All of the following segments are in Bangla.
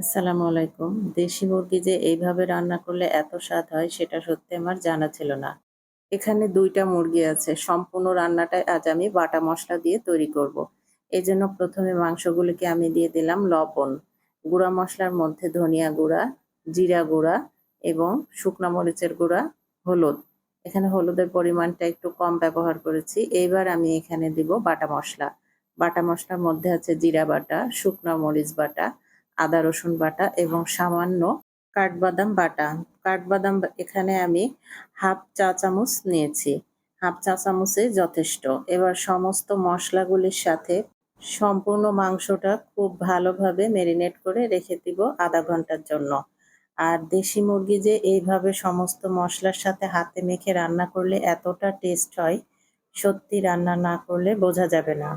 আসসালামু আলাইকুম। দেশি মুরগি যে এইভাবে রান্না করলে এত স্বাদ হয় সেটা সত্যি আমার জানা ছিল না। এখানে ২ টা মুরগি আছে। সম্পূর্ণ রান্নাটাই আজ আমি বাটা মসলা দিয়ে তৈরি করব। এজন্য ১ম এ মাংসগুলিকে আমি দিয়ে দিলাম লবণ, গুঁড়া মসলার মধ্যে ধনিয়া গুঁড়া, জিরা গুঁড়া এবং শুকনা মরিচের গুঁড়া, হলুদ। এখানে হলুদের পরিমাণটা একটু কম ব্যবহার করেছি। এইবার আমি এখানে দিব বাটা মসলা। বাটা মসলার মধ্যে আছে জিরা বাটা, শুকনা মরিচ বাটা, আদা রসুন বাটা এবং সামান্য কাঠবাদাম বাটা। কাঠবাদাম এখানে আমি ১/২ চা চামচ নিয়েছি। ১/২ চা চামচই যথেষ্ট। এবার সমস্ত মসলাগুলির সাথে সম্পূর্ণ মাংসটা খুব ভালোভাবে মেরিনেট করে রেখে দিব ০.৫ ঘন্টার জন্য। আর দেশি মুরগি যে এইভাবে সমস্ত মসলার সাথে হাতে মেখে রান্না করলে এতটা টেস্ট হয়, সত্যি রান্না না করলে বোঝা যাবে না।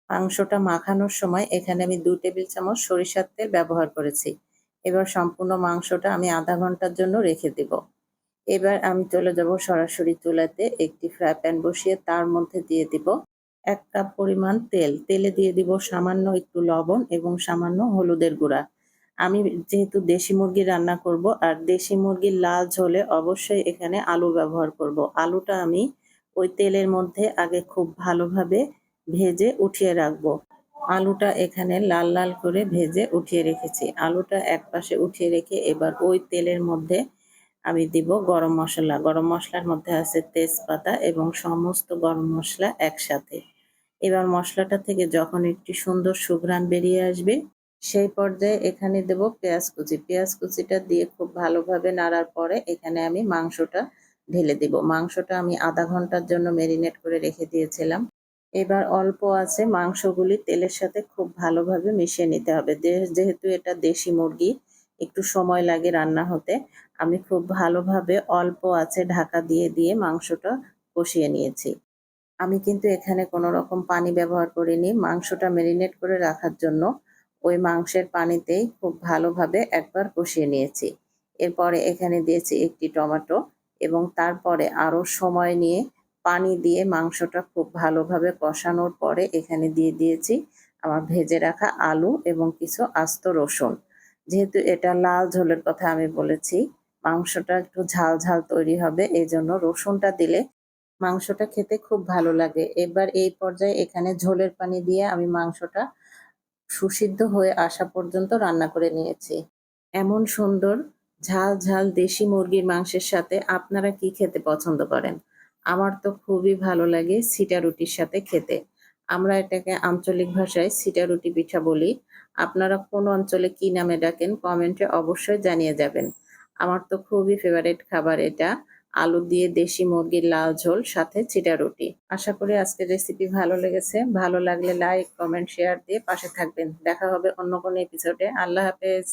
মাংসটা মাখানোর সময় এখানে আমি ২ টেবিল চামচ সরিষার তেল ব্যবহার করেছি। এবার সম্পূর্ণ মাংসটা আমি ০.৫ ঘন্টার জন্য রেখে দিব। এবার আমি চলে যাব সরাসরি চুলাতে। একটি ফ্রাই প্যান বসিয়ে তার মধ্যে দিয়ে দিব ১ কাপ পরিমাণ তেল। তেলে দিয়ে দিব সামান্য একটু লবণ এবং সামান্য হলুদের গুঁড়া। আমি যেহেতু দেশি মুরগি রান্না করব আর দেশি মুরগির লাল ঝোলে অবশ্যই এখানে আলু ব্যবহার করব। আলুটা আমি ওই তেলের মধ্যে আগে খুব ভালোভাবে ভেজে উঠিয়ে রাখবো। আলুটা এখানে লাল, লাল করে ভেজে উঠিয়ে রেখেছি। আলুটা একপাশে উঠিয়ে রেখে এবার ওই তেলের মধ্যে আমি দিব গরম মসলা। গরম মসলার মধ্যে আছে তেজপাতা এবং সমস্ত গরম মসলা একসাথে। এবার মসলাটা থেকে যখন একটি সুন্দর সুঘ্রাণ বেরিয়ে আসবে, সেই পর্যায়ে এখানে দেব পেঁয়াজ কুচি। পেঁয়াজ কুচিটা দিয়ে খুব ভালোভাবে নাড়ার পরে এখানে আমি মাংসটা ঢেলে দিব। মাংসটা আমি ০.৫ ঘন্টার জন্য মেরিনেট করে রেখে দিয়েছিলাম। এবার অল্প আছে মাংসগুলি তেলের সাথে খুব ভালোভাবে মিশিয়ে নিতে হবে। যেহেতু এটা দেশি মুরগি, একটু সময় লাগে রান্না হতে। আমি খুব ভালোভাবে অল্প আঁচে ঢাকা দিয়ে, দিয়ে মাংসটা কষিয়ে নিয়েছি। আমি কিন্তু এখানে কোনো রকম পানি ব্যবহার করিনি। মাংসটা মেরিনেট করে রাখার জন্য ওই মাংসের পানিতেই খুব ভালোভাবে একবার কষিয়ে নিয়েছি। এরপরে এখানে দিয়েছি একটি টমেটো এবং তারপরে আরও সময় নিয়ে পানি দিয়ে মাংসটা খুব ভালোভাবে কষানোর পরে এখানে দিয়ে দিয়েছি আমার ভেজে রাখা আলু এবং কিছু আস্ত রসুন। যেহেতু এটা লাল ঝোলের কথা আমি বলেছি, মাংসটা একটু ঝাল, ঝাল তৈরি হবে, এজন্য রসুনটা দিলে মাংসটা খেতে খুব ভালো লাগে। এবার এই পর্যায়ে এখানে ঝোলের পানি দিয়ে আমি মাংসটা সুসিদ্ধ হয়ে আসা পর্যন্ত রান্না করে নিয়েছি। এমন সুন্দর ঝাল, ঝাল দেশি মুরগির মাংসের সাথে আপনারা কি খেতে পছন্দ করেন? আমার তো খুবই ভালো লাগে ছিটা রুটির সাথে খেতে। আমরা এটাকে আঞ্চলিক ভাষায় ছিটা রুটি পিঠা বলি। আপনারা কোন অঞ্চলে কি নামে ডাকেন কমেন্টে অবশ্যই জানিয়ে যাবেন। আমার তো খুবই ফেভারিট খাবার এটা। আলু দিয়ে দেশি মুরগির লাল ঝোল সাথে ছিটা রুটি। আশা করি আজকের রেসিপি ভালো লেগেছে। ভালো লাগলে লাইক, কমেন্ট, শেয়ার দিয়ে পাশে থাকবেন। দেখা হবে অন্য কোনো এপিসোডে। আল্লাহ হাফেজ।